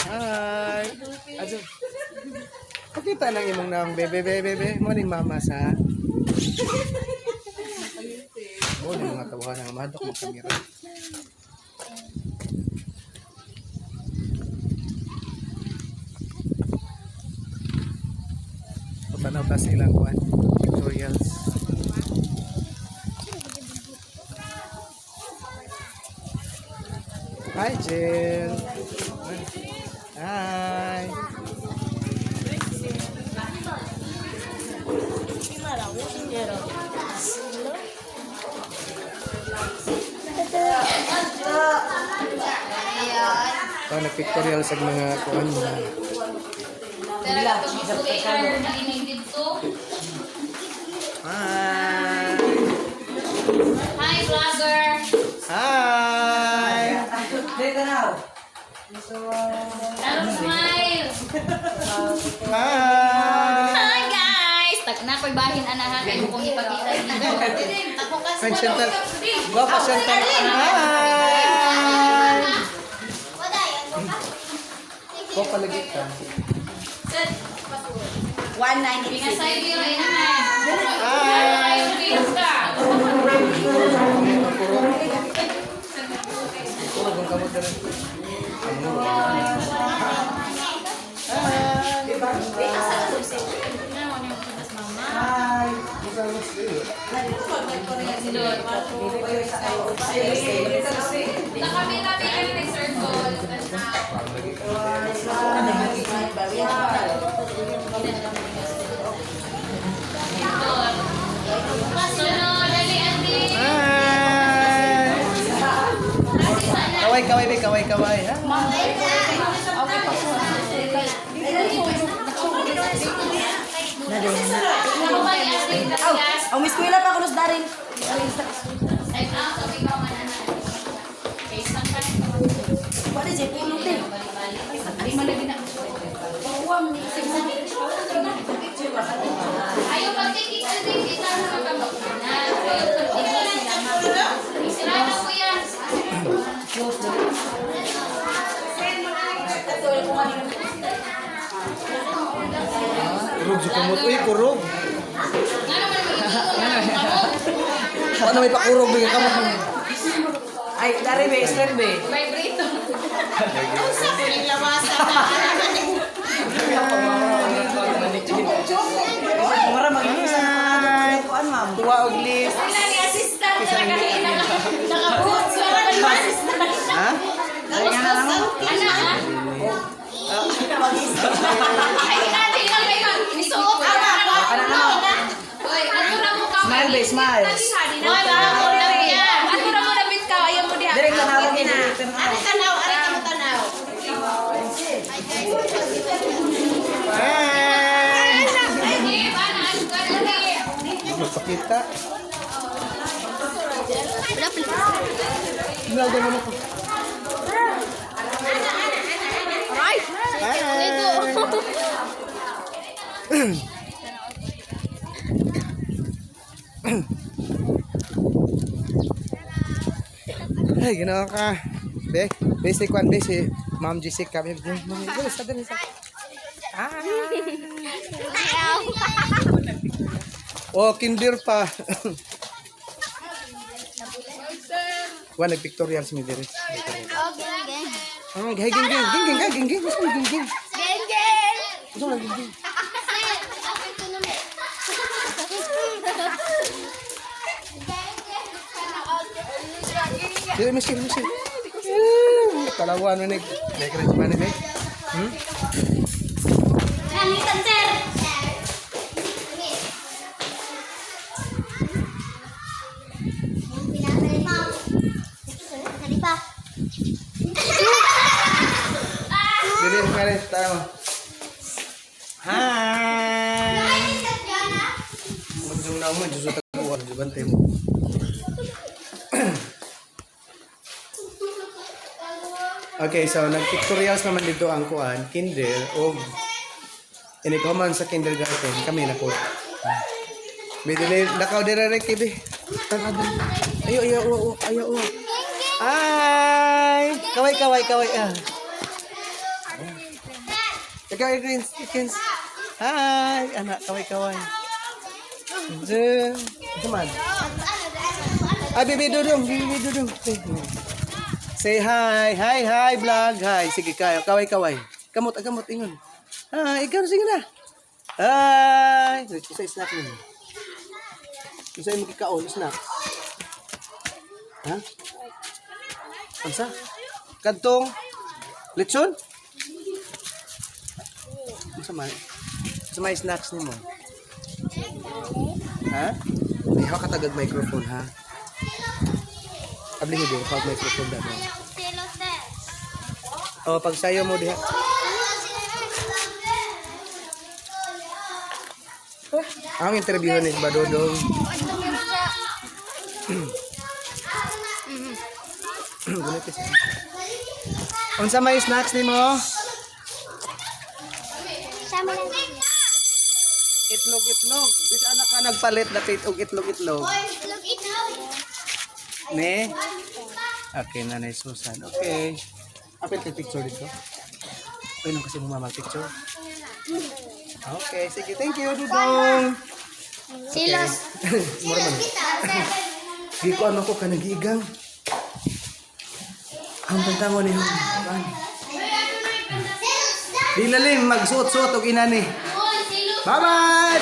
Hi. Aso. Pakita lang imong nang bebe. Morning mama sa. Morning mga tawahan ng madok mo kamera. Tanaw ta sa ilang kuan tutorials. Hi Jill. Hi. Nag-pictorial sa mga kuan mo. Hi. Hi, vlogger. Hi. Hello, smile. Hi. Hi, guys. Tag na ko'y bahin anahan kay kung ipakita dito. Tako ka sa Chantal. Guapa Chantal. Hi. Guapa lagi ka. 190. Pingasay biro ina na. Hi. Puro bang kamot na rin. Hi. Nakabi-labi kayo nag-circle. Sunod, dali, Andi. Hi. Kaway. Ha? Ang miss ko ila pa kunos darin. Ay, sabi ko man na. Case lang pa. Wala siya puno din. Di man lagi na. Ayaw pagtikik kita sa kabak na. Ayaw pagtikik. Isirada ko yan. Kurog sa kamot. Uy, kurog. Nga naman mag-iingon. Ano may pakurog yung kamot mo? Ay, dari be, strength be. Vibrator. Mara mag-isa na kuan ma'am. Tuwa og list. Sila ni assistant na naka-boot. So, wala ni assistant. Ha? Ay, kinati lang kayo. Isuot ka na. Uy, ano na mo ka? Smile be, smile. Uy, baka ko na yan. Ano na mo nabit ka? Ayaw mo diya. Direk tanawag ni Tanaw. Hi. Ay, paano? Ano ka lagi? Magpakita. Ginagawa mo ko. Ay, ginawa ka. Basic one, basic. Ma'am Jessica. Dali sa. Oh, kinder pa. Wala, nag-pictorial si Midiri. Geng. Gusto mo geng. Gusto mo geng. Dili, misil. Talawan na nig. Dahil ka na nig. Nangitan, sir. Dili, kare, tayo. Hi! Magdung na mo, Diyos at taguan, jubante mo. Okay, so nag-pictorials naman dito ang kuan, kinder, o inikoman sa kindergarten, kami na po. Bidili, nakaw direct kibi. Ayo. Ay! Kaway. Ikaw, Ikins. Hi! Anak, kaway-kaway. Cuman. Ay, Bibi Dudong. Say hi. Hi, vlog. Hi. Sige, kaway-kaway. Kamot, ingon. Ikaw, sige na. Hi. Isa snack mo. Isa yung magkikaon, snack. Ha? Ansa? Kantong? Lechon? Sa may snacks ni mo. Ha? May hawak katagag microphone, ha? Kabli mo din, pag microphone na. O, pag sayo mo diha. Ang interview ni Badodong. Unsa may snacks ni mo? Itlog. Bisa anak ka nagpalit dapit og itlog. Ne? Okay, Nanay Susan. Okay. Apil kay picture dito. Pwede kasi mo mag-picture. Okay, sige. Thank you, Dudong. Silos. Mura man. Di ko ano ko ka nag-iigang. Ang tantango ni Di lalim, magsuot-suot og ina ni. Bye-bye.